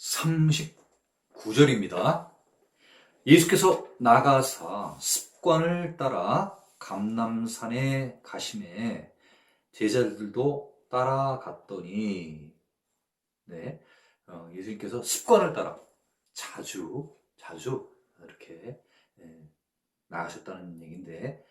39절입니다. 예수께서 나가사 습관을 따라 감람산에 가심에 제자들도 따라갔더니, 예수님께서 습관을 따라 자주 이렇게 나가셨다는 얘기인데,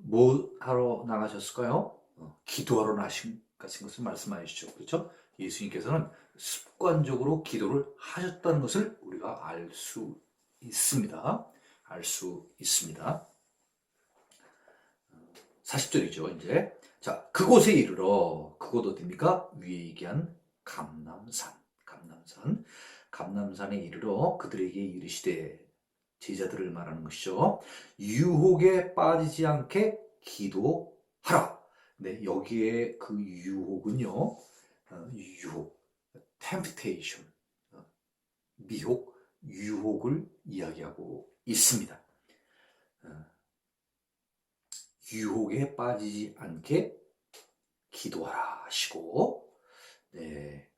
뭐 하러 나가셨을까요? 기도하러 가신 것을 말씀하시죠. 그렇죠? 예수님께서는 습관적으로 기도를 하셨다는 것을 우리가 알 수 있습니다. 알 수 있습니다. 40절이죠, 이제. 자, 그곳에 이르러, 그곳 어디입니까? 위에 얘기한 감람산에 이르러 그들에게 이르시되, 제자들을 말하는 것이죠. 유혹에 빠지지 않게 기도하라. 네, 여기에 그 유혹은요, 유혹, temptation, 미혹, 유혹을 이야기하고 있습니다. 유혹에 빠지지 않게 기도하라 하시고, 네,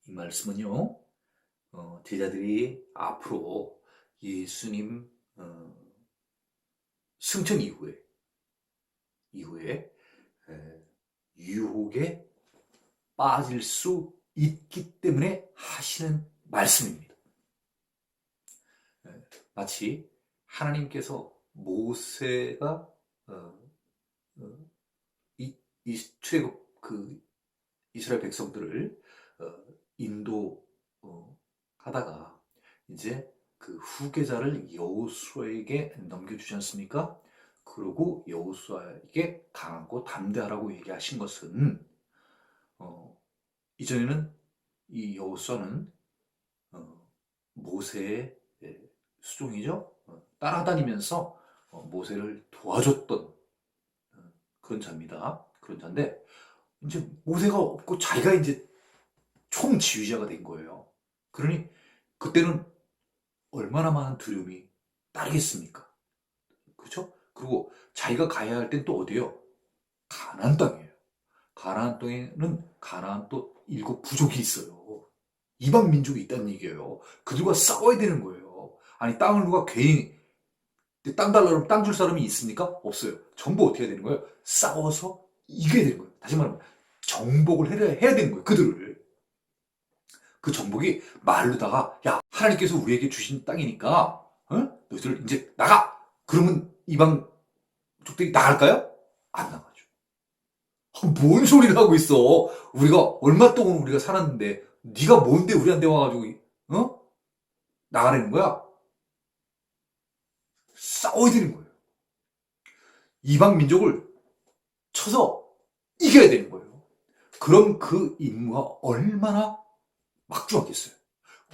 이 말씀은요, 제자들이 앞으로 예수님 승천 이후에 유혹에 빠질 수 있기 때문에 하시는 말씀입니다. 마치 하나님께서 모세가 출애굽 이스라엘 백성들을 인도 하다가 이제 그 후계자를 여호수아에게 넘겨주지 않습니까? 그리고 여호수아에게 강하고 담대하라고 얘기하신 것은 이전에는 이 여호수아는 모세의 수종이죠. 따라다니면서 모세를 도와줬던 그런 자입니다. 그런 자인데 이제 모세가 없고 자기가 이제 총지휘자가 된 거예요. 그러니 그때는 얼마나 많은 두려움이 따르겠습니까? 그렇죠? 그리고 자기가 가야 할 땐 또 어디요? 가나안 땅이에요. 가나안 땅에는 가나안 또 7 부족이 있어요. 이방 민족이 있다는 얘기예요. 그들과 싸워야 되는 거예요. 아니, 땅을 누가 괜히 땅 달라고 하면 땅 줄 사람이 있습니까? 없어요. 전부 어떻게 해야 되는 거예요? 싸워서 이겨야 되는 거예요. 다시 말하면 정복을 해야 되는 거예요. 그들을. 그 정복이 말로다가, 야, 하나님께서 우리에게 주신 땅이니까 너희들 이제 나가! 그러면 이방 족들이 나갈까요? 안 나가죠. 뭔 소리를 하고 있어. 우리가 얼마 동안 우리가 살았는데 네가 뭔데 우리한테 와가지고 나가라는 거야? 싸워야 되는 거예요. 이방 민족을 쳐서 이겨야 되는 거예요. 그럼 그 임무가 얼마나 막중하겠어요.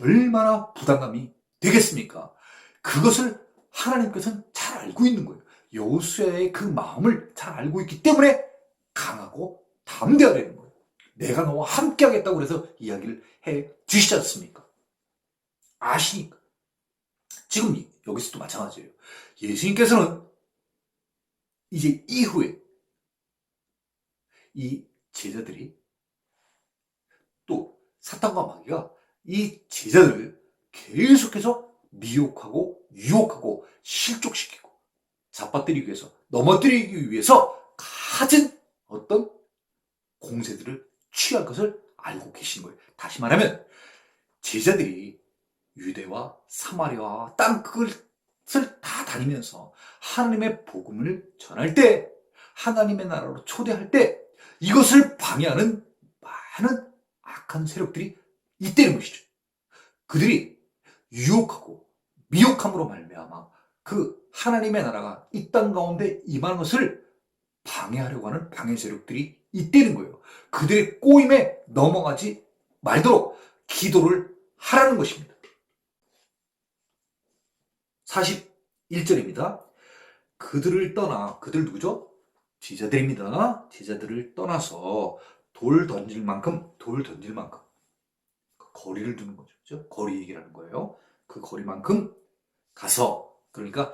얼마나 부담감이 되겠습니까? 그것을 하나님께서는 잘 알고 있는 거예요. 여호수아의 그 마음을 잘 알고 있기 때문에 강하고 담대하라는 거예요. 내가 너와 함께 하겠다고 해서 이야기를 해 주시지 않습니까? 아시니까. 지금 여기서도 마찬가지예요. 예수님께서는 이제 이후에 이 제자들이 또 사탄과 마귀가 이 제자들을 계속해서 미혹하고 유혹하고 실족시키고 잡아뜨리기 위해서, 넘어뜨리기 위해서 갖은 어떤 공세들을 취할 것을 알고 계신 거예요. 다시 말하면 제자들이 유대와 사마리아와 땅 그것을 다 다니면서 하나님의 복음을 전할 때, 하나님의 나라로 초대할 때 이것을 방해하는 많은 악한 세력들이 있다는 것이죠. 그들이 유혹하고 미혹함으로 말미암아 그 하나님의 나라가 이 땅 가운데 임하는 것을 방해하려고 하는 방해 세력들이 있다는 거예요. 그들의 꼬임에 넘어가지 말도록 기도를 하라는 것입니다. 41절입니다. 그들 누구죠? 제자들입니다. 제자들을 떠나서 돌 던질 만큼 거리를 두는 거죠. 그렇죠? 거리 얘기를 하는 거예요. 그 거리만큼 가서, 그러니까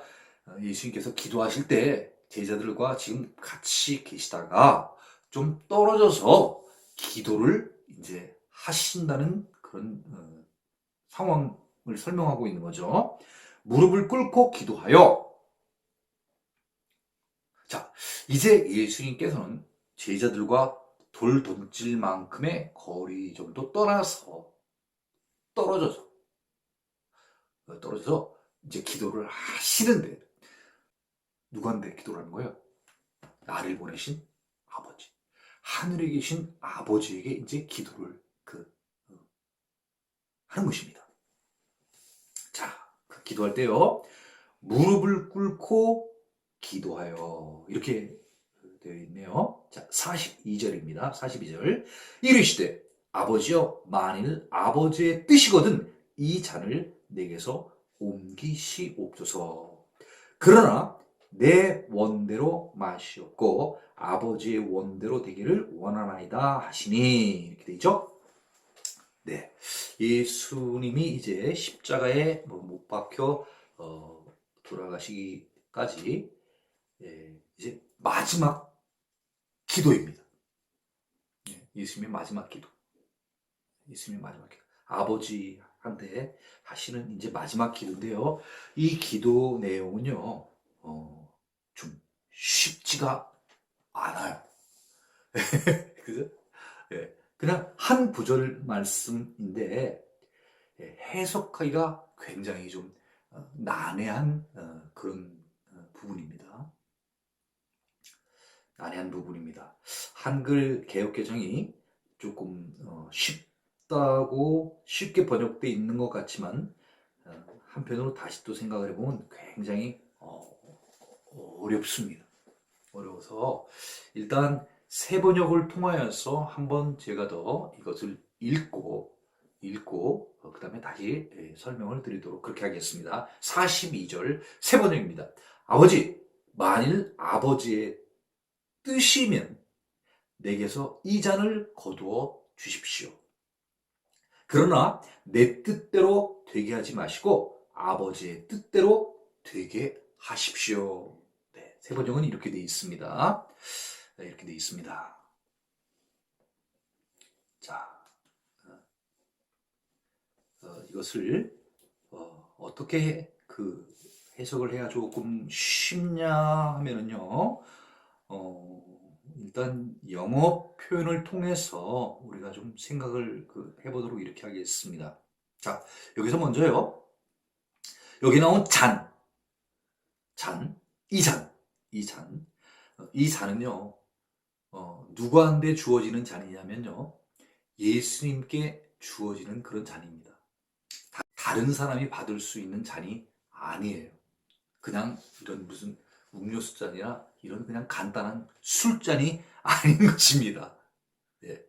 예수님께서 기도하실 때 제자들과 지금 같이 계시다가 좀 떨어져서 기도를 이제 하신다는 그런 상황을 설명하고 있는 거죠. 무릎을 꿇고 기도하여. 자, 이제 예수님께서는 제자들과 돌 던질 만큼의 거리 정도 떨어져서 이제 기도를 하시는데, 누구한테 기도를 하는 거예요? 나를 보내신 아버지, 하늘에 계신 아버지에게 이제 기도를 하는 것입니다. 자, 기도할 때요, 무릎을 꿇고 기도하여, 이렇게 되어 있네요. 자, 42절입니다. 42절. 이르시되 아버지여, 만일 아버지의 뜻이거든 이 잔을 내게서 옮기시옵소서. 그러나 내 원대로 마시옵고 아버지의 원대로 되기를 원하나이다 하시니, 이렇게 되어 있죠. 네, 예수님이 이제 십자가에 못 박혀 돌아가시기까지 이제 마지막 기도입니다. 예수님의 마지막 기도. 예수님의 마지막 기도. 아버지한테 하시는 이제 마지막 기도인데요. 이 기도 내용은요, 좀 쉽지가 않아요. 그죠? 예, 그냥 한 구절 말씀인데 해석하기가 굉장히 좀 난해한 그런 부분입니다. 난해한 부분입니다. 한글 개역개정이 조금 쉽게 번역되어 있는 것 같지만 한편으로 다시 또 생각을 해보면 굉장히 어렵습니다. 어려워서 일단 새 번역을 통하여서 한번 제가 더 이것을 읽고 그 다음에 다시 설명을 드리도록 그렇게 하겠습니다. 42절 새 번역입니다. 아버지, 만일 아버지의 뜻이면 내게서 이 잔을 거두어 주십시오. 그러나 내 뜻대로 되게 하지 마시고 아버지의 뜻대로 되게 하십시오. 네, 새 번역은 이렇게 되어 있습니다. 네, 이렇게 되어 있습니다. 자, 이것을 어떻게 해석을 해야 조금 쉽냐 하면은요, 일단 영어 표현을 통해서 우리가 좀 생각을 해보도록 이렇게 하겠습니다. 자, 여기서 먼저요, 여기 나온 이 잔은요, 누구한테 주어지는 잔이냐면요, 예수님께 주어지는 그런 잔입니다. 다른 사람이 받을 수 있는 잔이 아니에요. 그냥 이런 무슨 음료수 잔이나 이런 그냥 간단한 술잔이 아닌 것입니다. 네.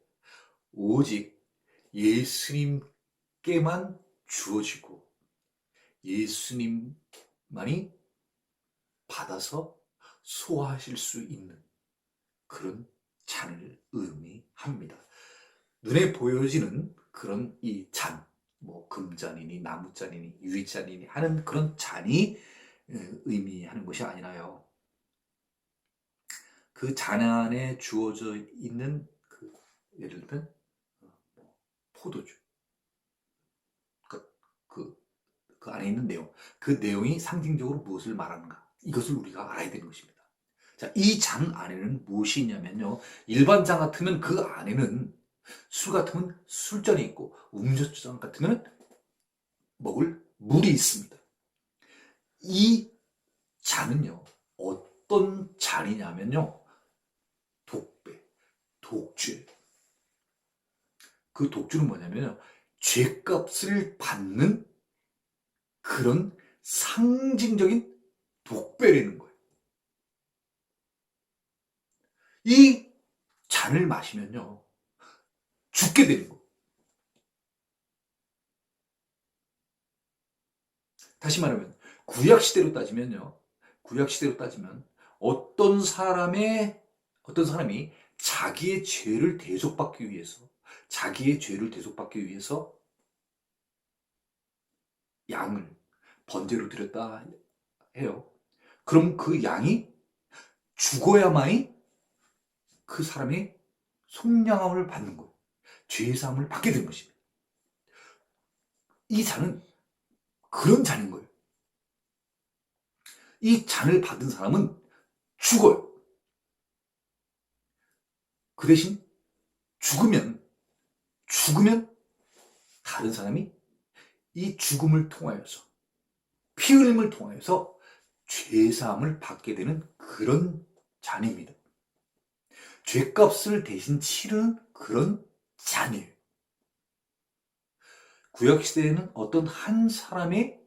오직 예수님께만 주어지고 예수님만이 받아서 소화하실 수 있는 그런 잔을 의미합니다. 눈에 보여지는 그런 이 잔, 금잔이니 나무잔이니 유리잔이니 하는 그런 잔이 의미하는 것이 아니라요, 그 잔 안에 주어져 있는 예를 들면 포도주, 그 안에 있는 내용, 그 내용이 상징적으로 무엇을 말하는가, 이것을 우리가 알아야 되는 것입니다. 자, 이 잔 안에는 무엇이 있냐면요, 일반 잔 같으면 그 안에는 술 같으면 술잔이 있고 음료수잔 같으면 먹을 물이 있습니다. 이 잔은요, 어떤 잔이냐면요, 독주. 그 독주는 뭐냐면요, 죄값을 받는 그런 상징적인 독배라는 거예요. 이 잔을 마시면요, 죽게 되는 거예요. 다시 말하면 구약시대로 따지면 어떤 사람이 자기의 죄를 대속받기 위해서 양을 번제로 드렸다 해요. 그럼 그 양이 죽어야만이 그 사람이 속량함을 받는 거예요. 죄사함을 받게 된 것입니다. 이 잔은 그런 잔인 거예요. 이 잔을 받은 사람은 죽어요. 그 대신 죽으면 다른 사람이 이 죽음을 통하여서, 피 흘림을 통하여서 죄사함을 받게 되는 그런 잔입니다. 죄값을 대신 치르는 그런 잔이에요. 구약시대에는 어떤 한 사람의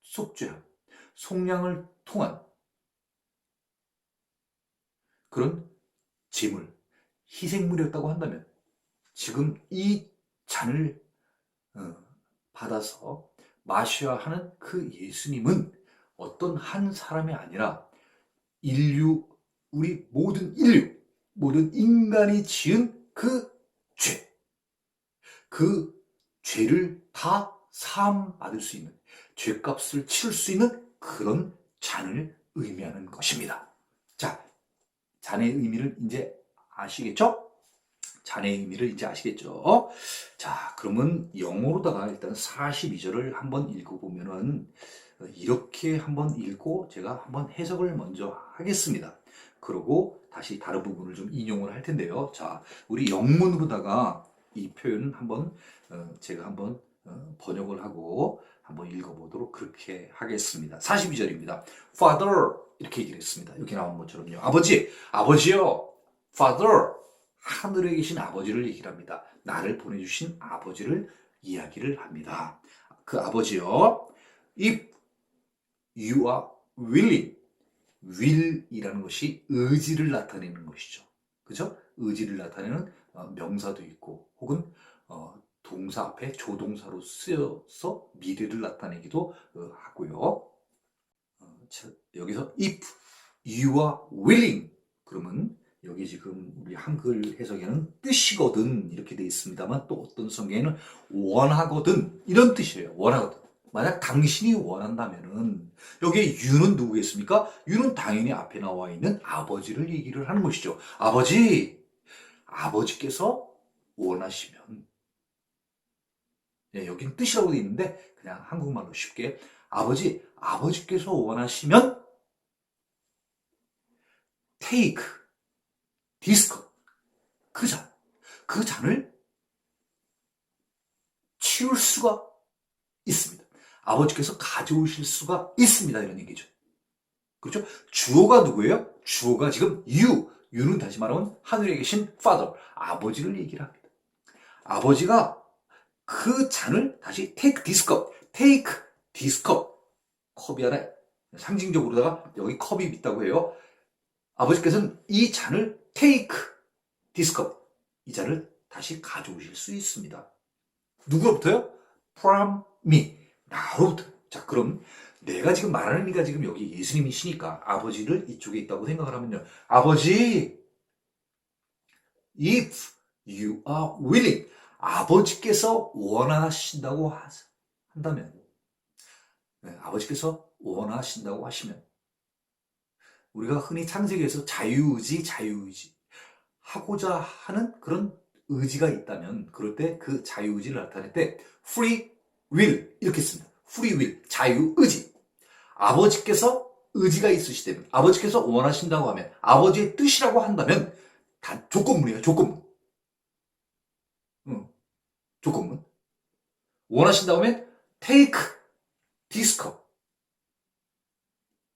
속죄함, 속량을 통한 그런 제물, 희생물이었다고 한다면, 지금 이 잔을 받아서 마셔야 하는 그 예수님은 어떤 한 사람이 아니라 인류, 우리 모든 인류, 모든 인간이 지은 그 죄, 그 죄를 다 사함받을 수 있는, 죄값을 치를 수 있는 그런 잔을 의미하는 것입니다. 자, 잔의 의미를 이제 아시겠죠? 잔의 의미를 이제 아시겠죠? 자, 그러면 영어로다가 일단 42절을 한번 읽어보면은 이렇게 한번 읽고 제가 한번 해석을 먼저 하겠습니다. 그리고 다시 다른 부분을 좀 인용을 할 텐데요. 자, 우리 영문으로다가 이 표현은 한번 제가 한번 번역을 하고 한번 읽어보도록 그렇게 하겠습니다. 42절입니다. Father 이렇게 얘기를 했습니다. 여기 나온 것처럼요. 아버지요. Father, 하늘에 계신 아버지를 얘기를 합니다. 나를 보내주신 아버지를 이야기를 합니다. 그 아버지요. If you are willing, will이라는 것이 의지를 나타내는 것이죠. 그죠? 의지를 나타내는 명사도 있고, 혹은 동사 앞에 조동사로 쓰여서 미래를 나타내기도 하고요. 여기서 if you are willing, 그러면 여기 지금 우리 한글 해석에는 뜻이거든 이렇게 되어 있습니다만, 또 어떤 성경에는 원하거든 이런 뜻이에요. 원하거든. 만약 당신이 원한다면은, 여기에 you는 누구겠습니까? you는 당연히 앞에 나와 있는 아버지를 얘기를 하는 것이죠. 아버지께서 원하시면, 여기는 뜻이라고 되어 있는데 그냥 한국말로 쉽게 아버지께서 원하시면 take this cup, 그 잔을 치울 수가 있습니다. 아버지께서 가져오실 수가 있습니다. 이런 얘기죠. 그렇죠? 주어가 누구예요? 주어가 지금 you는 다시 말하면 하늘에 계신 father, 아버지를 얘기를 합니다. 아버지가 그 잔을 다시 take this cup, 컵이 하나 상징적으로다가 여기 컵이 있다고 해요. 아버지께서는 이 잔을 take this cup, 이 잔을 다시 가져오실 수 있습니다. 누구로부터요? From me, 나로부터. 자, 그럼 내가 지금 말하는 이가 지금 여기 예수님이시니까 아버지를 이쪽에 있다고 생각을 하면요. 아버지, if you are willing, 아버지께서 원하신다고 한다면, 아버지께서 원하신다고 하시면, 우리가 흔히 창세기에서 자유의지 하고자 하는 그런 의지가 있다면, 그럴 때 그 자유의지를 나타낼 때 free will 이렇게 씁니다. free will, 자유의지. 아버지께서 의지가 있으시다면, 아버지께서 원하신다고 하면, 아버지의 뜻이라고 한다면 다 조건문이에요. 조건문. 원하신다고 하면 take this cup,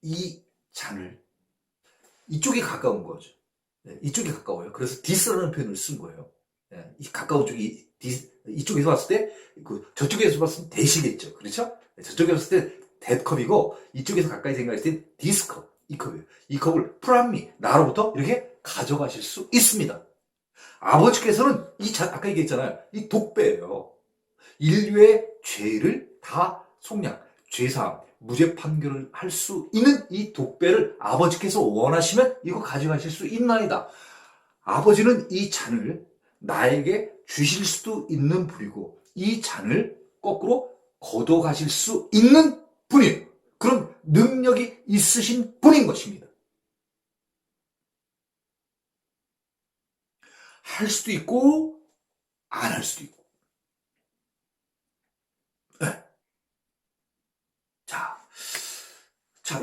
이 잔을, 이쪽이 가까운 거죠. 이쪽이 가까워요. 그래서 this라는 표현을 쓴 거예요. 이 가까운 쪽이 이쪽에서 봤을 때, 저쪽에서 봤을 때 대시겠죠. 그렇죠? 저쪽에서 봤을 때 that cup이고, 이쪽에서 가까이 생각했을 때 this cup, 이 컵이에요. 이 컵을 from me, 나로부터 이렇게 가져가실 수 있습니다. 아버지께서는 이 잔, 아까 얘기했잖아요. 이 독배예요. 인류의 죄를 다 속량, 죄사함, 무죄 판결을 할 수 있는 이 독배를 아버지께서 원하시면 이거 가져가실 수 있나이다. 아버지는 이 잔을 나에게 주실 수도 있는 분이고, 이 잔을 거꾸로 걷어가실 수 있는 분이에요. 그런 능력이 있으신 분인 것입니다. 할 수도 있고 안 할 수도 있고. 네. 자,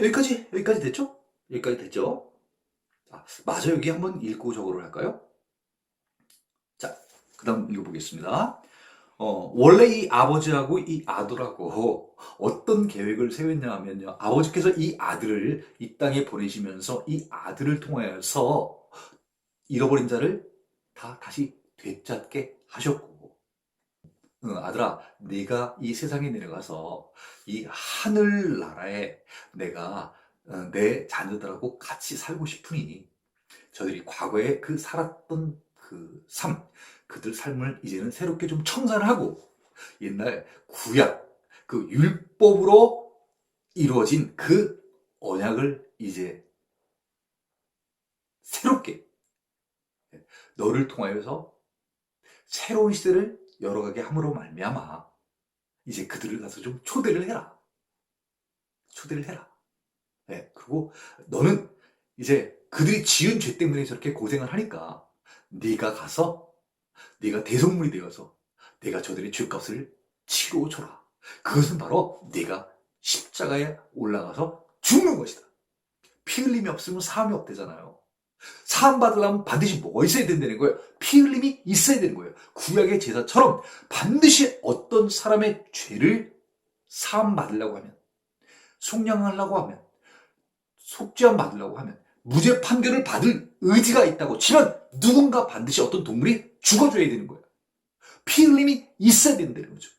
여기까지 됐죠? 여기까지 됐죠? 자, 맞아, 여기 한번 읽고 저거를 할까요? 자, 그 다음 읽어보겠습니다. 원래 이 아버지하고 이 아들하고 어떤 계획을 세웠냐 하면요. 아버지께서 이 아들을 이 땅에 보내시면서 이 아들을 통하여서 잃어버린 자를 다 다시 되찾게 하셨고, 아들아, 네가 이 세상에 내려가서 이 하늘나라에 내가 내 자녀들하고 같이 살고 싶으니 저들이 과거에 그 살았던 그 삶, 그들 삶을 이제는 새롭게 좀 청산을 하고 옛날 구약, 그 율법으로 이루어진 그 언약을 이제 새롭게 너를 통하여서 새로운 시대를 열어가게 함으로 말미암아 이제 그들을 가서 좀 초대를 해라. 초대를 해라. 네, 그리고 너는 이제 그들이 지은 죄 때문에 저렇게 고생을 하니까 네가 가서 네가 대속물이 되어서 내가 저들의 죄값을 치고 줘라. 그것은 바로 네가 십자가에 올라가서 죽는 것이다. 피 흘림이 없으면 사함이 없대잖아요. 사함 받으려면 반드시 뭐가 있어야 된다는 거예요. 피 흘림이 있어야 되는 거예요. 구약의 제사처럼 반드시 어떤 사람의 죄를 사함 받으려고 하면, 속량하려고 하면, 속죄함 받으려고 하면, 무죄 판결을 받을 의지가 있다고 치면 누군가 반드시 어떤 동물이 죽어줘야 되는 거예요. 피 흘림이 있어야 된다는 거죠.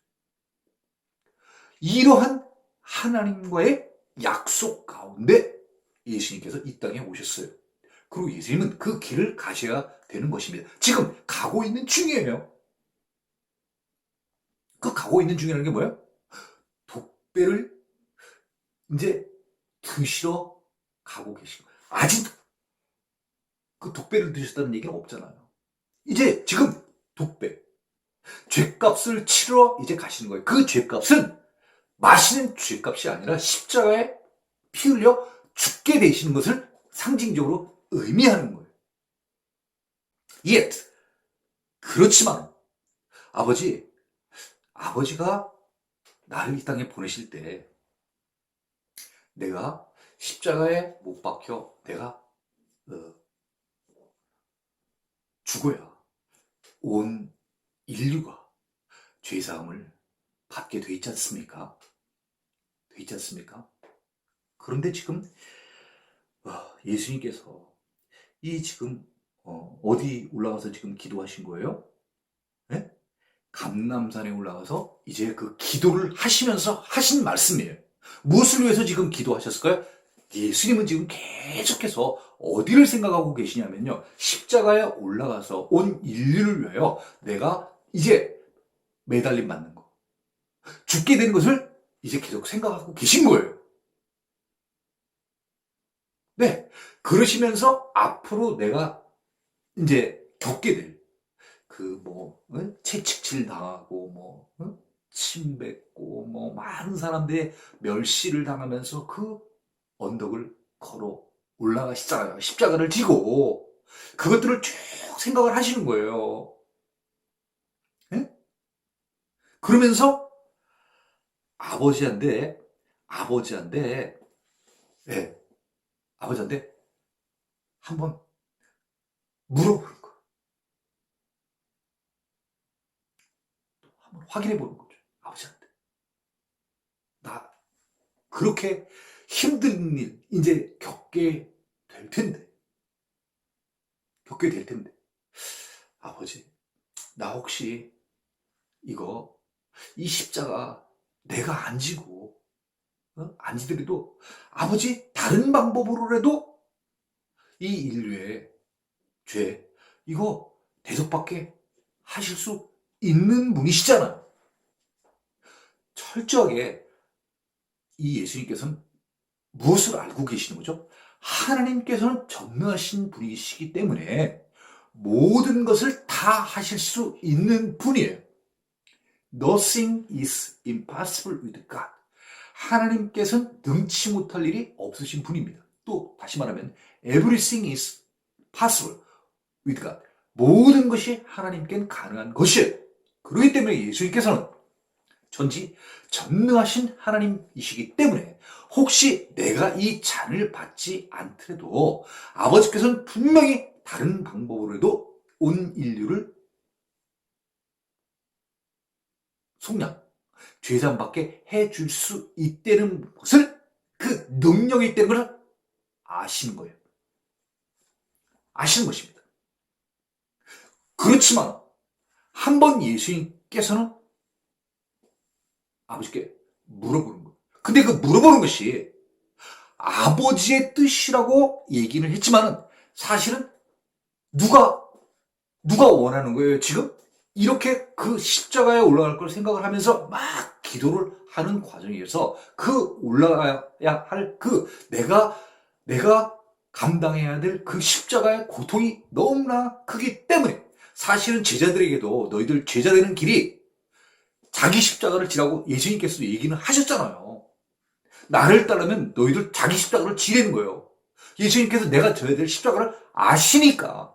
이러한 하나님과의 약속 가운데 예수님께서 이 땅에 오셨어요. 그리고 예수님은 그 길을 가셔야 되는 것입니다. 지금 가고 있는 중이에요. 그 가고 있는 중이라는 게 뭐예요? 독배를 이제 드시러 가고 계신 거예요. 아직 그 독배를 드셨다는 얘기는 없잖아요. 이제 지금 독배, 죄값을 치러 이제 가시는 거예요. 그 죄값은 마시는 죄값이 아니라 십자가에 피 흘려 죽게 되시는 것을 상징적으로 의미하는 거예요. Yet, 그렇지만 아버지가 나를 이 땅에 보내실 때 내가 십자가에 못 박혀 내가 죽어야 온 인류가 죄사함을 받게 돼 있지 않습니까? 돼 있지 않습니까? 그런데 지금 예수님께서 이 지금 어디 올라가서 지금 기도하신 거예요? 네? 감람산에 올라가서 이제 그 기도를 하시면서 하신 말씀이에요. 무엇을 위해서 지금 기도하셨을까요? 예수님은 지금 계속해서 어디를 생각하고 계시냐면요. 십자가에 올라가서 온 인류를 위하여 내가 이제 매달림 받는 거, 죽게 되는 것을 이제 계속 생각하고 계신 거예요. 네. 그러시면서 앞으로 내가 이제 겪게 될 채찍질 당하고 침뱉고 많은 사람들의 멸시를 당하면서 그 언덕을 걸어 올라가시잖아요. 십자가를 지고 그것들을 쭉 생각을 하시는 거예요. 네? 그러면서 아버지한테 네, 아버지한테 한번 물어보는 거, 한번 확인해 보는 거죠. 아버지한테 나 그렇게 힘든 일 이제 겪게 될 텐데 아버지, 나 혹시 이 십자가 내가 안 지고 안 지더라도 아버지 다른 방법으로라도 이 인류의 죄 이거 대속받게 하실 수 있는 분이시잖아요. 철저하게 이 예수님께서는 무엇을 알고 계시는 거죠? 하나님께서는 전능하신 분이시기 때문에 모든 것을 다 하실 수 있는 분이에요. Nothing is impossible with God. 하나님께서는 능치 못할 일이 없으신 분입니다. 또 다시 말하면 Everything is possible with God. 모든 것이 하나님께는 가능한 것이에요. 그렇기 때문에 예수님께서는 전지 전능하신 하나님이시기 때문에 혹시 내가 이 잔을 받지 않더라도 아버지께서는 분명히 다른 방법으로도 온 인류를 속량, 죄사함받게 해줄 수 있다는 것을, 그 능력이 있다는 것을 아시는 거예요. 아시는 것입니다. 그렇지만 한 번 예수님께서는 아버지께 물어보는 거예요. 근데 그 물어보는 것이 아버지의 뜻이라고 얘기는 했지만은 사실은 누가 원하는 거예요, 지금? 이렇게 그 십자가에 올라갈 걸 생각을 하면서 막 기도를 하는 과정에서 그 올라가야 할 내가 감당해야 될 그 십자가의 고통이 너무나 크기 때문에 사실은 제자들에게도 너희들 제자 되는 길이 자기 십자가를 지라고 예수님께서도 얘기는 하셨잖아요. 나를 따르면 너희들 자기 십자가를 지라는 거예요. 예수님께서 내가 져야 될 십자가를 아시니까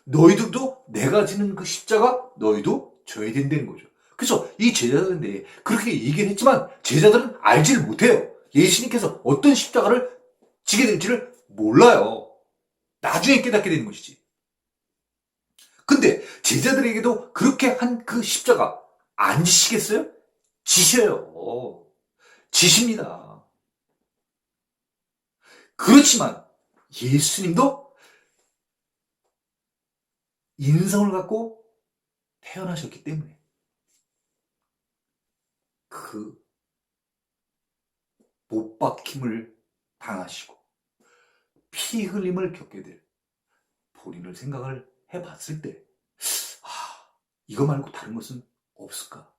너희들도 내가 지는 그 십자가 너희도 져야 된다는 거죠. 그래서 이 제자들인데 그렇게 얘기를 했지만 제자들은 알지를 못해요. 예수님께서 어떤 십자가를 지게 될지를 몰라요. 나중에 깨닫게 되는 것이지. 근데 제자들에게도 그렇게 한 그 십자가 안 지시겠어요? 지셔요. 지십니다. 그렇지만 예수님도 인성을 갖고 태어나셨기 때문에 그 못 박힘을 당하시고 피 흘림을 겪게 될 본인을 생각을 해봤을 때 이거 말고 다른 것은 없을까?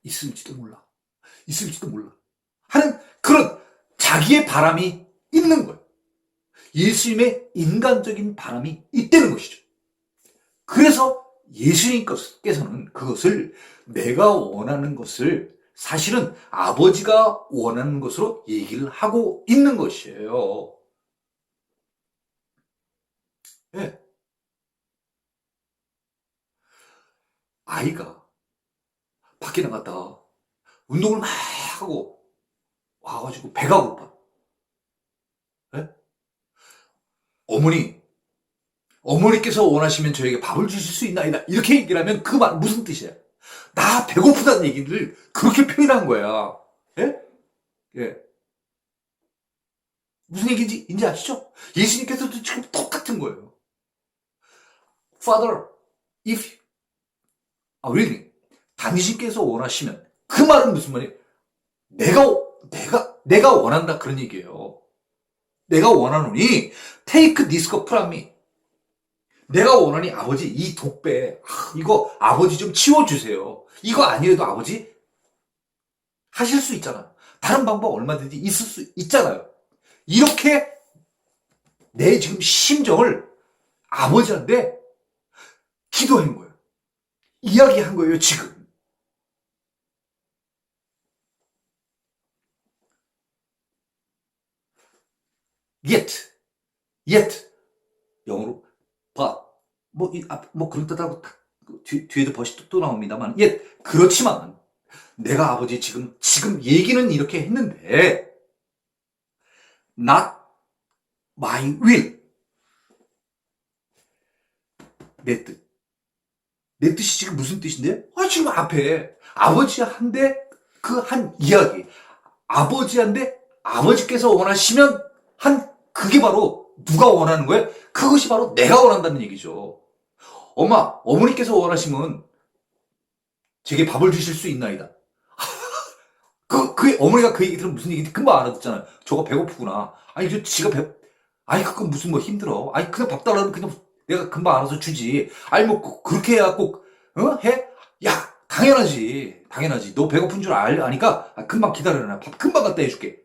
있을지도 몰라. 있을지도 몰라. 하는 그런 자기의 바람이 있는 거예요. 예수님의 인간적인 바람이 있다는 것이죠. 그래서 예수님께서는 그것을 내가 원하는 것을 사실은 아버지가 원하는 것으로 얘기를 하고 있는 것이에요. 네. 아이가 밖에 나갔다가 운동을 막 하고 와가지고 배가 고파. 네? 어머니께서 원하시면 저에게 밥을 주실 수 있나이다. 이렇게 얘기를 하면 그 말 무슨 뜻이야? 나 배고프다는 얘기를 그렇게 표현한 거야. 예? 예. 무슨 얘기인지 이제 아시죠? 예수님께서도 지금 똑같은 거예요. Father, if, really, 당신께서 원하시면, 그 말은 무슨 말이에요? 내가 원한다 그런 얘기예요. 내가 원하노니, take this cup from me. 내가 원하니 아버지 이 독배, 이거 아버지 좀 치워주세요. 이거 아니래도 아버지 하실 수 있잖아요. 다른 방법 얼마든지 있을 수 있잖아요. 이렇게 내 지금 심정을 아버지한테 기도한 거예요. 이야기한 거예요, 지금. yet, 영어로, but, 뭐 그런 뜻하고 뒤에도 벗이 또 나옵니다만, 그렇지만, 내가 아버지 지금 얘기는 이렇게 했는데, not my will. 내 뜻. 내 뜻이 지금 무슨 뜻인데? 지금 앞에 아버지한테 그 한 이야기. 아버지한테 아버지께서 원하시면 한 그게 바로 누가 원하는 거예요? 그것이 바로 내가 원한다는 얘기죠. 어머니께서 원하시면 제게 밥을 주실 수 있나이다. 그 어머니가 그 얘기 들으면 무슨 얘기인지 금방 알아듣잖아요. 저거 배고프구나. 그건 무슨 뭐 힘들어. 그냥 밥 달라면 그냥 내가 금방 알아서 주지. 그렇게 해야 꼭, 해? 야, 당연하지. 너 배고픈 줄 아니까, 금방 기다려라. 밥 금방 갖다 해줄게.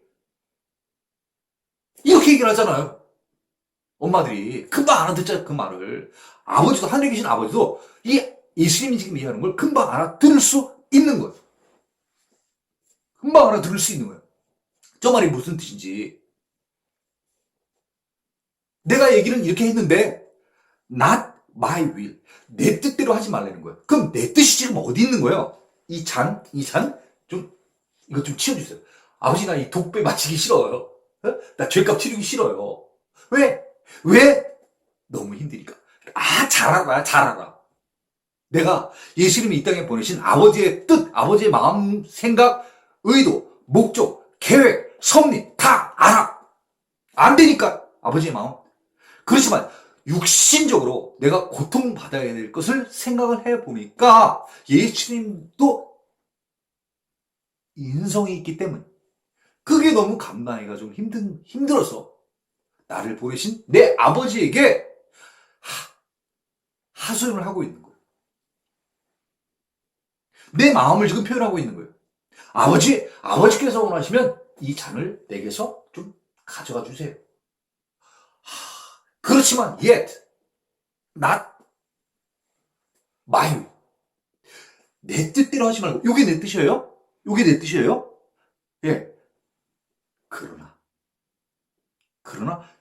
이렇게 얘기를 하잖아요. 엄마들이. 금방 알아듣잖아요, 그 말을. 아버지도, 하늘에 계신 아버지도, 예수님이 지금 얘기하는 걸 금방 알아들을 수 있는 거예요. 금방 알아들을 수 있는 거예요. 저 말이 무슨 뜻인지. 내가 얘기는 이렇게 했는데, not my will. 내 뜻대로 하지 말라는 거예요. 그럼 내 뜻이 지금 어디 있는 거예요? 이 잔, 좀, 이거 좀 치워주세요. 아버지, 나 이 독배 마시기 싫어요. 어? 나 죄값 치르기 싫어요. 왜? 왜? 너무 힘드니까. 잘 알아. 내가 예수님이 이 땅에 보내신 아버지의 뜻, 아버지의 마음, 생각, 의도, 목적, 계획, 섭리 다 알아. 안 되니까 아버지의 마음. 그렇지만 육신적으로 내가 고통받아야 될 것을 생각을 해보니까 예수님도 인성이 있기 때문에 그게 너무 감당하기가 좀 힘들어서 나를 보내신 내 아버지에게 하소연을 하고 있는 거예요. 내 마음을 지금 표현하고 있는 거예요. 아버지께서 원하시면 이 잔을 내게서 좀 가져가 주세요. 그렇지만 yet not my will. 내 뜻대로 하지 말고 이게 내 뜻이에요? 이게 내 뜻이에요? 예. 그러나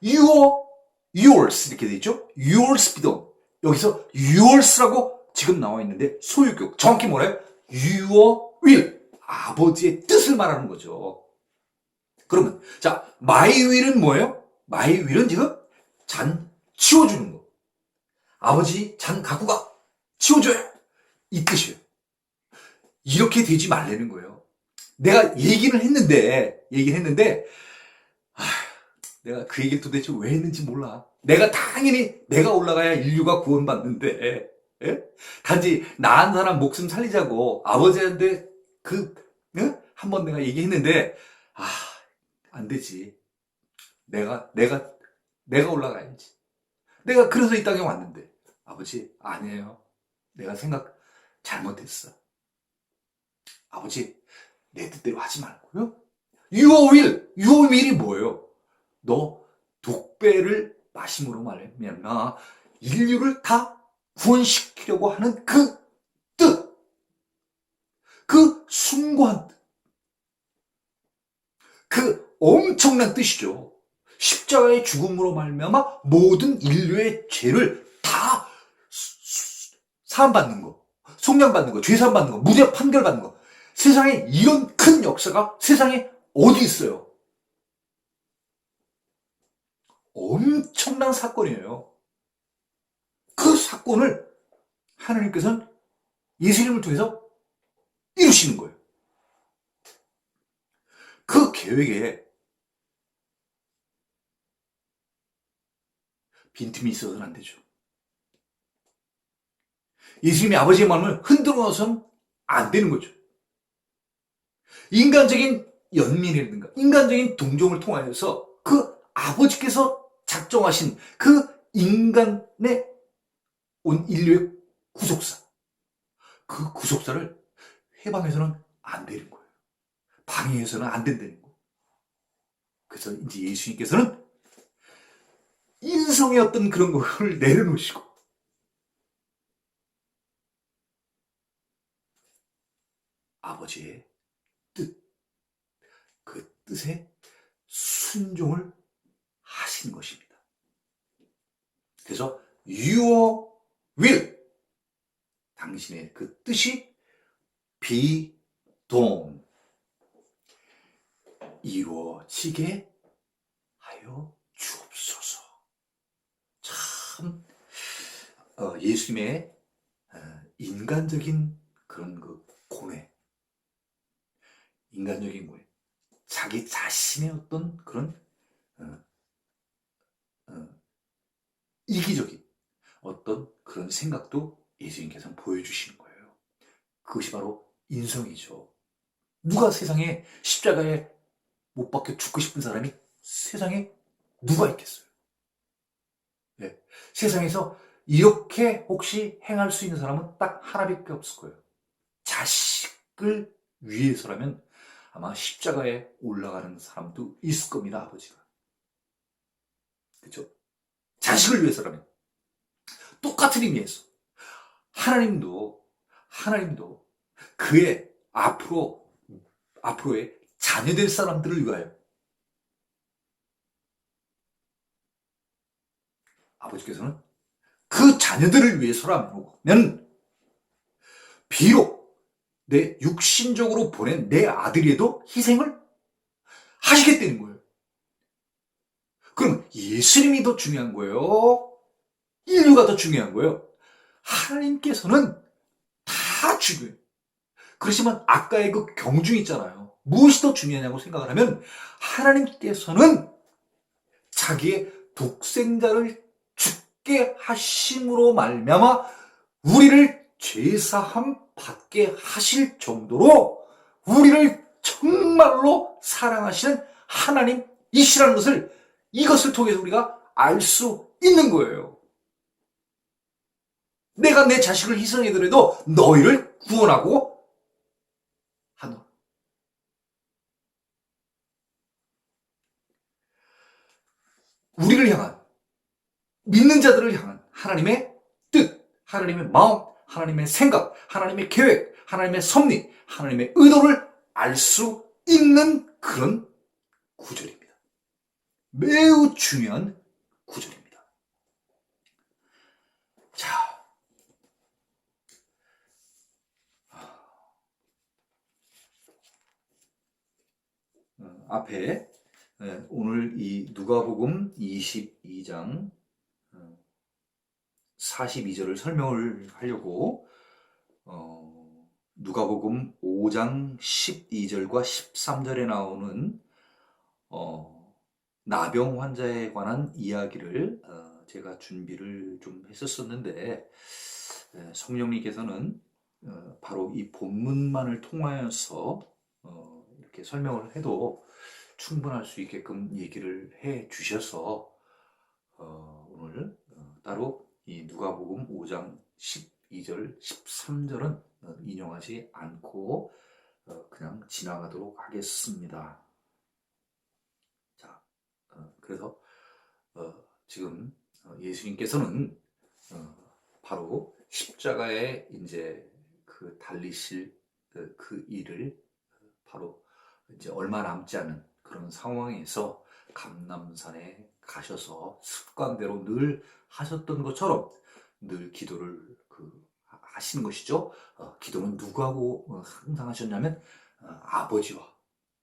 yours 이렇게 돼 있죠? yours be done. 여기서 yours라고 지금 나와 있는데 소유격 정확히 뭐래요? your will. 아버지의 뜻을 말하는 거죠. 그러면 자 my will은 뭐예요? my will은 지금 잔 치워주는 거. 아버지 잔 갖고 가. 치워줘요. 이 뜻이에요. 이렇게 되지 말라는 거예요. 내가 얘기를 했는데 내가 그 얘기를 도대체 왜 했는지 몰라. 당연히 내가 올라가야 인류가 구원받는데 예? 단지 나한 사람 목숨 살리자고 아버지한테 한번 내가 얘기했는데 안 되지. 내가 올라가야지. 내가 그래서 이 땅에 왔는데 아버지 아니에요. 내가 생각 잘못했어. 아버지 내 뜻대로 하지 말고요. your will이 뭐예요? 너 독배를 마심으로 말하면 인류를 다 구원시키려고 하는 그 뜻, 그 숭고한 뜻, 그 엄청난 뜻이죠. 십자가의 죽음으로 말미암아 모든 인류의 죄를 다 사함받는 거, 속량받는 거, 죄사함받는 거, 무죄 판결받는 거. 세상에 이런 큰 역사가 세상에 어디 있어요? 엄청난 사건이에요. 그 사건을 하나님께서는 예수님을 통해서 이루시는 거예요. 그 계획에 빈틈이 있어서는 안 되죠. 예수님이 아버지의 마음을 흔들어 놔서는 안 되는 거죠. 인간적인 연민이라든가 인간적인 동정을 통하여서 그 아버지께서 작정하신 그 인간의 온 인류의 구속사, 그 구속사를 해방해서는 안 되는 거예요. 방해해서는 안 된다는 거예요. 그래서 이제 예수님께서는 인성의 어떤 그런 걸 내려놓으시고 아버지의 뜻, 그 뜻에 순종을 하신 것입니다. 그래서 your will, 당신의 그 뜻이 be done, 이루어지게 하여 주옵소서. 참 예수님의 인간적인 그런 그 고뇌, 인간적인 고뇌, 자기 자신의 어떤 그런 이기적인 어떤 그런 생각도 예수님께서는 보여주시는 거예요. 그것이 바로 인성이죠. 누가 세상에 십자가에 못 박혀 죽고 싶은 사람이 세상에 누가 있겠어요? 네. 세상에서 이렇게 혹시 행할 수 있는 사람은 딱 하나밖에 없을 거예요. 자식을 위해서라면 아마 십자가에 올라가는 사람도 있을 겁니다, 아버지가. 그렇죠? 자식을 위해서라면. 똑같은 의미에서 하나님도 그의 앞으로의 자녀될 사람들을 위하여 아버지께서는 그 자녀들을 위해서라면 비록 내 육신적으로 보낸 내 아들이라도 희생을 하시겠다는 거예요. 그럼 예수님이 더 중요한 거예요? 인류가 더 중요한 거예요? 하나님께서는 다 중요해요. 그렇지만 아까의 그 경중 있잖아요. 무엇이 더 중요하냐고 생각을 하면 하나님께서는 자기의 독생자를 죽게 하심으로 말미암아 우리를 죄사함 받게 하실 정도로 우리를 정말로 사랑하시는 하나님이시라는 것을 이것을 통해서 우리가 알 수 있는 거예요. 내가 내 자식을 희생해더라도 너희를 구원하고 하노라. 우리를 향한, 믿는 자들을 향한 하나님의 뜻, 하나님의 마음, 하나님의 생각, 하나님의 계획, 하나님의 섭리, 하나님의 의도를 알 수 있는 그런 구절입니다. 매우 중요한 구절입니다. 자, 앞에 오늘 이 누가복음 22장 42절을 설명을 하려고 누가복음 5장 12절과 13절에 나오는 나병 환자에 관한 이야기를 제가 준비를 좀 했었었는데 성령님께서는 바로 이 본문만을 통하여서 이렇게 설명을 해도 충분할 수 있게끔 얘기를 해 주셔서 오늘 따로 이 누가복음 5장 12절, 13절은 인용하지 않고 그냥 지나가도록 하겠습니다. 자, 그래서 지금 예수님께서는 바로 십자가에 이제 그 달리실 그 일을 바로 이제 얼마 남지 않은 그런 상황에서 감람산에 가셔서 습관대로 늘 하셨던 것처럼 늘 기도를 하시는 것이죠. 기도는 누구하고 항상 하셨냐면 아버지와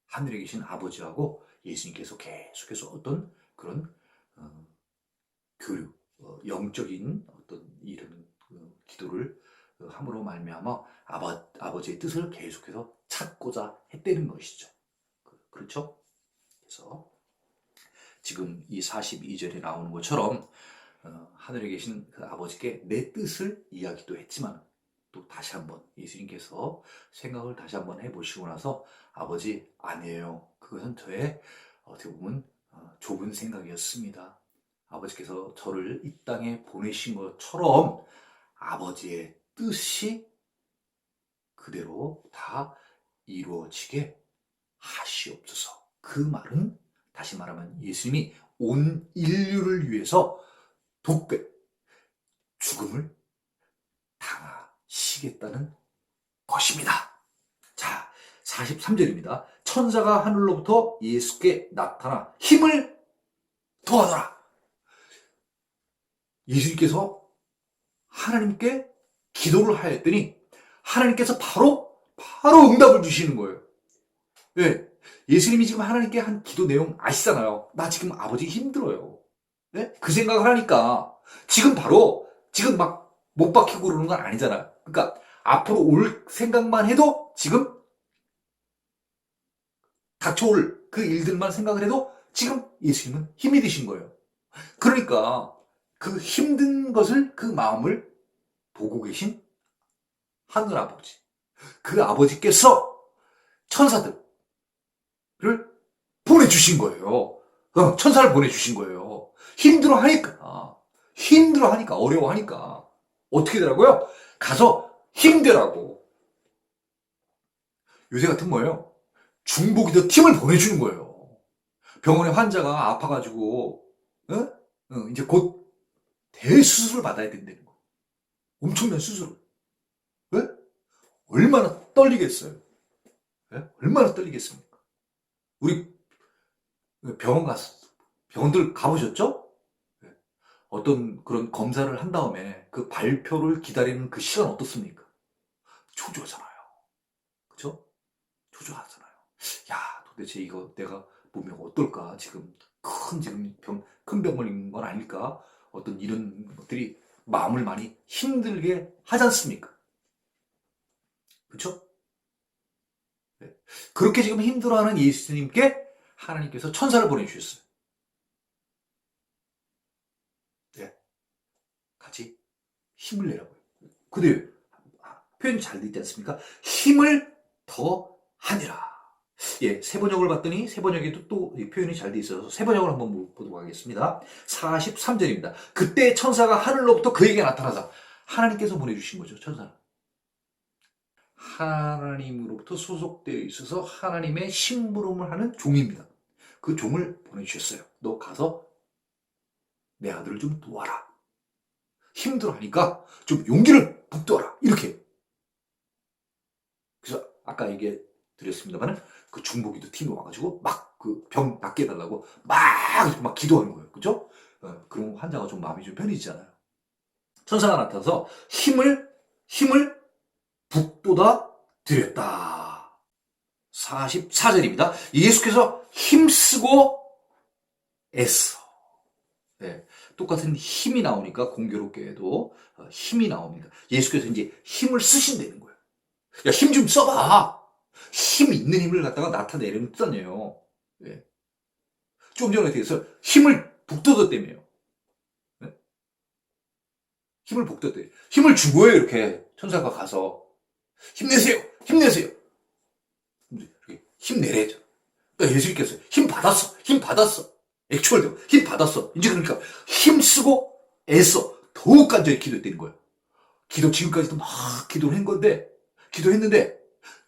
하늘에 계신 아버지하고 예수님께서 계속해서 어떤 그런 교류, 영적인 어떤 이런 기도를 함으로 말미암아 아버지의 뜻을 계속해서 찾고자 했다는 것이죠. 그렇죠? 그래서 지금 이 42절에 나오는 것처럼 하늘에 계신 그 아버지께 내 뜻을 이야기도 했지만 또 다시 한번 예수님께서 생각을 다시 한번 해보시고 나서 아버지 아니에요. 그것은 저의 어떻게 보면 좁은 생각이었습니다. 아버지께서 저를 이 땅에 보내신 것처럼 아버지의 뜻이 그대로 다 이루어지게 하시옵소서. 그 말은 다시 말하면 예수님이 온 인류를 위해서 독배, 죽음을 당하시겠다는 것입니다. 자, 43절입니다. 천사가 하늘로부터 예수께 나타나 힘을 더하더라. 예수님께서 하나님께 기도를 하였더니 하나님께서 바로 응답을 주시는 거예요. 네. 예수님이 지금 하나님께 한 기도 내용 아시잖아요. 나 지금 아버지 힘들어요. 네? 그 생각을 하니까 지금 막 못 박히고 그러는 건 아니잖아요. 그러니까 앞으로 올 생각만 해도 지금 닥쳐올 그 일들만 생각을 해도 지금 예수님은 힘이 드신 거예요. 그러니까 그 힘든 것을 그 마음을 보고 계신 하늘 아버지, 그 아버지께서 천사들을 보내주신 거예요. 천사를 보내주신 거예요. 힘들어하니까, 어려워하니까. 어떻게 되라고요? 가서 힘내라고. 요새 같은 거예요. 중보기도 팀을 보내주는 거예요. 병원에 환자가 아파가지고, 이제 곧 대수술을 받아야 된다는 거. 엄청난 수술을. 왜? 얼마나 떨리겠어요? 네? 얼마나 떨리겠습니까? 우리 병원들 가보셨죠? 어떤 그런 검사를 한 다음에 그 발표를 기다리는 그 시간 어떻습니까? 초조하잖아요. 그죠? 초조하잖아요. 야, 도대체 이거 내가 보면 어떨까? 지금 큰 병 걸린 건 아닐까? 어떤 이런 것들이 마음을 많이 힘들게 하지 않습니까? 그쵸? 네. 그렇게 지금 힘들어하는 예수님께 하나님께서 천사를 보내주셨어요. 네. 같이 힘을 내라고요. 근데 표현이 잘 돼 있지 않습니까? 힘을 더하니라. 예, 세번역을 봤더니 세번역에도 또 표현이 잘 돼 있어서 세번역을 한번 보도록 하겠습니다. 43절입니다. 그때 천사가 하늘로부터 그에게 나타나서 하나님께서 보내주신 거죠, 천사는. 하나님으로부터 소속되어 있어서 하나님의 심부름을 하는 종입니다. 그 종을 보내주셨어요. 너 가서 내 아들을 좀 도와라. 힘들어하니까 좀 용기를 북돋아라. 이렇게. 그래서 아까 얘기 드렸습니다만은 그 중보기도 팀이 와가지고 막 그 병 낫게 해달라고 막 기도하는 거예요. 그죠? 그럼 환자가 좀 마음이 좀 편해지잖아요. 천사가 나타나서 힘을 북돋아 드렸다. 44절입니다. 예수께서 힘쓰고 애써. 네, 똑같은 힘이 나오니까 공교롭게도 힘이 나옵니다. 예수께서 이제 힘을 쓰신다는 거예요. 야, 힘 좀 써봐. 힘 있는 힘을 갖다가 나타내려는 뜻 아니에요. 네. 좀 전에 대해서 힘을 북돋았다며요. 네? 힘을 북돋대. 힘을 준 거예요, 이렇게. 천사가 가서. 힘내세요! 힘내세요! 힘내래죠. 그러니까 예수님께서 힘 받았어. 힘 받았어. 액추얼되고 힘 받았어. 이제 그러니까 힘 쓰고 애써 더욱 간절히 기도했다는 거예요. 기도 지금까지도 막 기도를 한 건데 기도했는데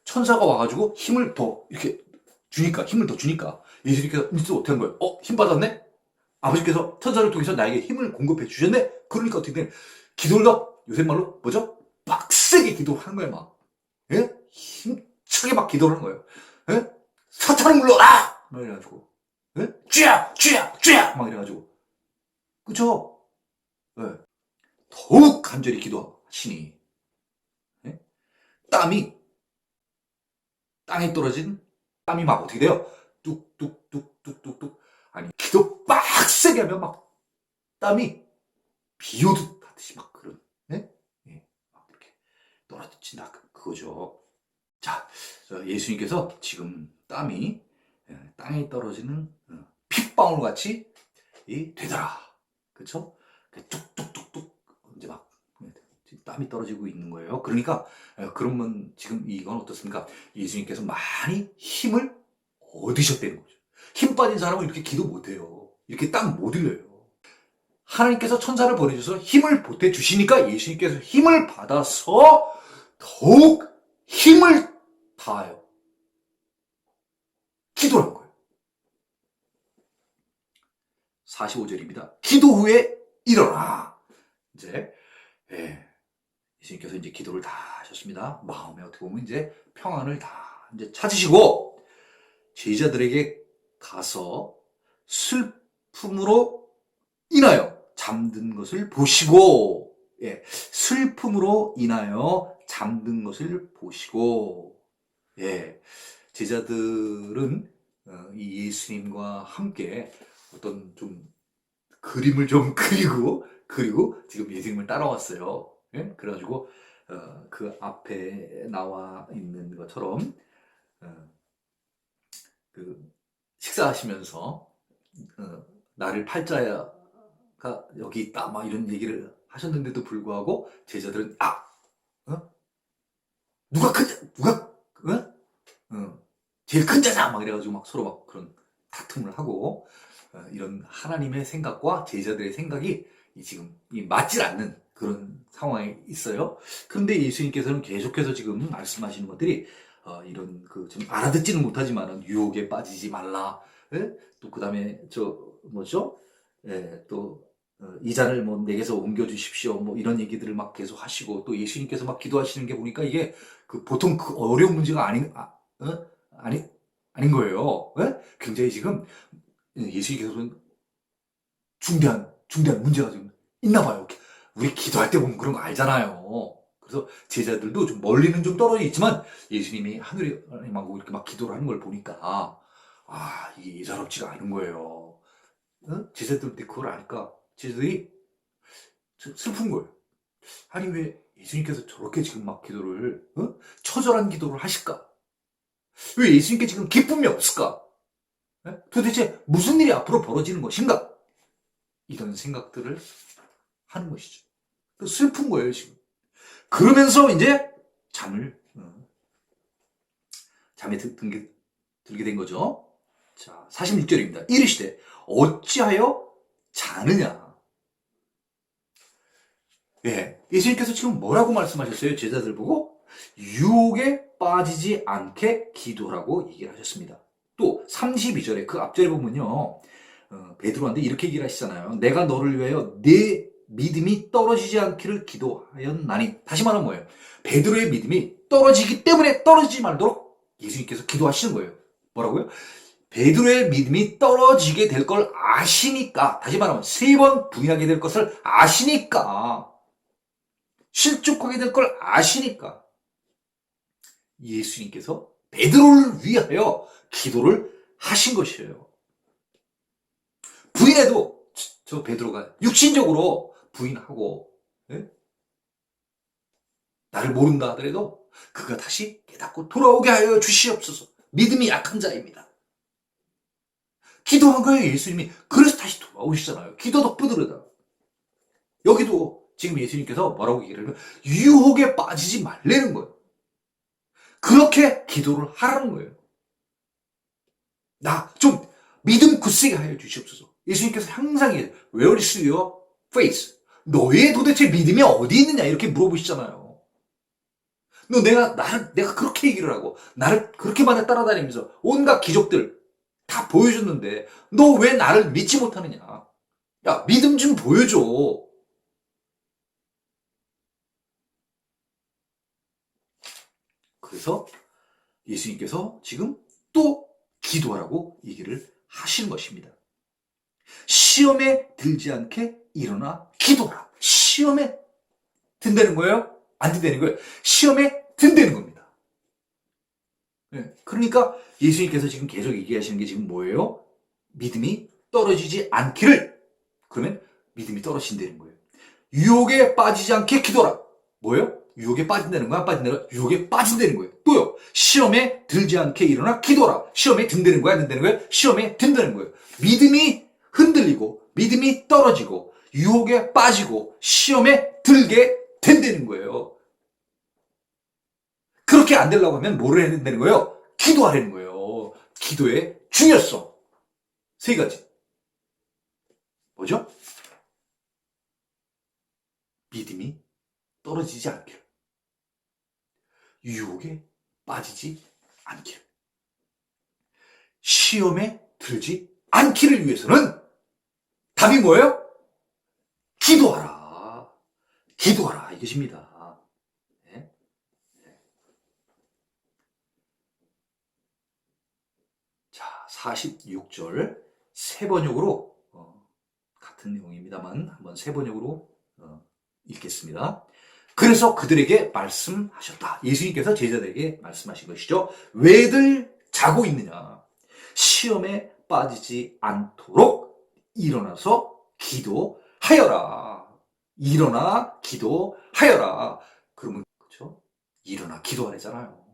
천사가 와가지고 힘을 더 이렇게 주니까 힘을 더 주니까 예수님께서 이제 어떻게 한 거예요? 힘 받았네? 아버지께서 천사를 통해서 나에게 힘을 공급해 주셨네? 그러니까 어떻게 돼? 기도를 더 요새 말로 뭐죠? 빡세게 기도를 하는 거예요 막. 예? 힘차게 막 기도를 하는 거예요. 예? 사탄을 물러라! 막 이래가지고 예? 쥐야! 막 이래가지고 그쵸? 예. 더욱 간절히 기도하시니 예? 땀이 땅에 떨어진 땀이 막 어떻게 돼요? 뚝뚝뚝뚝뚝뚝 아니 기도 빡세게 하면 막 땀이 비 오듯 하듯이 막 그런 예? 예. 막 이렇게 떨어진다 그거죠. 자, 예수님께서 지금 땀이 땅에 떨어지는 핏방울 같이 되더라. 그쵸? 뚝뚝뚝뚝 이제 막 땀이 떨어지고 있는 거예요. 그러니까 그러면 지금 이건 어떻습니까? 예수님께서 많이 힘을 얻으셨다는 거죠. 힘 빠진 사람은 이렇게 기도 못해요. 이렇게 땀 못 흘려요. 하나님께서 천사를 보내주셔서 힘을 보태주시니까 예수님께서 힘을 받아서 더욱 힘을 다하여 기도를 한 거예요. 45절입니다. 기도 후에 일어나. 이제 예수님께서 이제 기도를 다 하셨습니다. 마음에 어떻게 보면 이제 평안을 다 이제 찾으시고 제자들에게 가서 슬픔으로 인하여 잠든 것을 보시고 슬픔으로 인하여 잠든 것을 보시고 제자들은 이 예수님과 함께 어떤 좀 그림을 좀 그리고 지금 예수님을 따라왔어요. 그래가지고 그 앞에 나와 있는 것처럼 그 식사하시면서 나를 팔자가 여기 있다 막 이런 얘기를 하셨는데도 불구하고 제자들은 누가 제일 큰 자자 막 이래가지고 막 서로 막 그런 다툼을 하고 이런 하나님의 생각과 제자들의 생각이 지금 맞질 않는 그런 상황에 있어요. 그런데 예수님께서는 계속해서 지금 말씀하시는 것들이 이런 좀 알아듣지는 못하지만 유혹에 빠지지 말라. 또 그다음에 뭐죠? 또 이 잔을 뭐 내게서 옮겨 주십시오. 뭐 이런 얘기들을 막 계속 하시고 또 예수님께서 막 기도하시는 게 보니까 이게 보통 그 어려운 문제가 아닌 거예요. 굉장히 지금 예수님께서는 중대한 문제가 지금 있나 봐요. 우리 기도할 때 보면 그런 거 알잖아요. 그래서 제자들도 좀 멀리는 좀 떨어져 있지만 예수님이 하느님하고 이렇게 막 기도를 하는 걸 보니까 이게 예사롭지가 않은 거예요. 제자들한테 그걸 아니까 제자들이 슬픈 거예요. 아니 왜 예수님께서 저렇게 지금 막 기도를 처절한 기도를 하실까? 왜 예수님께 지금 기쁨이 없을까? 도대체 무슨 일이 앞으로 벌어지는 것인가? 이런 생각들을 하는 것이죠. 슬픈 거예요 지금. 그러면서 이제 잠에 들게 된 거죠. 자, 46절입니다. 이르시되 어찌하여 자느냐? 예, 예수님께서 지금 뭐라고 말씀하셨어요? 제자들 보고 유혹에 빠지지 않게 기도라고 얘기를 하셨습니다. 또 32절에 그 앞절에 보면요. 베드로한테 이렇게 얘기를 하시잖아요. 내가 너를 위하여 내 믿음이 떨어지지 않기를 기도하였나니. 다시 말하면 뭐예요? 베드로의 믿음이 떨어지기 때문에 떨어지지 말도록 예수님께서 기도하시는 거예요. 뭐라고요? 베드로의 믿음이 떨어지게 될 걸 아시니까, 다시 말하면 3번 부인하게 될 것을 아시니까, 실족하게 될 걸 아시니까 예수님께서 베드로를 위하여 기도를 하신 것이에요. 부인해도 저 베드로가 육신적으로 부인하고 나를 모른다 하더라도 그가 다시 깨닫고 돌아오게 하여 주시옵소서. 믿음이 약한 자입니다. 기도한 거예요, 예수님이. 그래서 다시 돌아오시잖아요. 기도 덕분으로다. 여기도 지금 예수님께서 뭐라고 얘기를 하면 유혹에 빠지지 말라는 거예요. 그렇게 기도를 하라는 거예요. 나 좀 믿음 굳세게 하여 주시옵소서. 예수님께서 항상 Where is your faith? 너의 도대체 믿음이 어디 있느냐 이렇게 물어보시잖아요. 내가 그렇게 얘기를 하고 나를 그렇게만 따라다니면서 온갖 기적들 다 보여줬는데 너 왜 나를 믿지 못하느냐? 야, 믿음 좀 보여줘. 그래서 예수님께서 지금 또 기도하라고 얘기를 하시는 것입니다. 시험에 들지 않게 일어나 기도하라. 시험에 든다는 거예요? 안 든다는 거예요? 시험에 든다는 겁니다. 네. 그러니까 예수님께서 지금 계속 얘기하시는 게 지금 뭐예요? 믿음이 떨어지지 않기를. 그러면 믿음이 떨어진다는 거예요. 유혹에 빠지지 않게 기도하라. 뭐예요? 유혹에 빠진다는 거야? 빠진다는 거야? 유혹에 빠진다는 거예요. 또요. 시험에 들지 않게 일어나 기도하라. 시험에 든다는 거야? 안 든다는 거예요? 시험에 든다는 거예요. 믿음이 흔들리고 믿음이 떨어지고 유혹에 빠지고 시험에 들게 된다는 거예요. 그렇게 안 되려고 하면 뭐를 해야 된다는 거예요? 기도하라는 거예요. 기도의 중요성. 3가지. 뭐죠? 믿음이 떨어지지 않기를. 유혹에 빠지지 않기를. 시험에 들지 않기를 위해서는 답이 뭐예요? 기도하라. 기도하라. 이것입니다. 네? 네. 자, 46절 세 번역으로 같은 내용입니다만 한번 세 번역으로 읽겠습니다. 그래서 그들에게 말씀하셨다. 예수님께서 제자들에게 말씀하신 것이죠. 왜들 자고 있느냐? 시험에 빠지지 않도록 일어나서 기도하여라. 일어나 기도하여라. 그러면 그렇죠? 일어나 기도하래잖아요.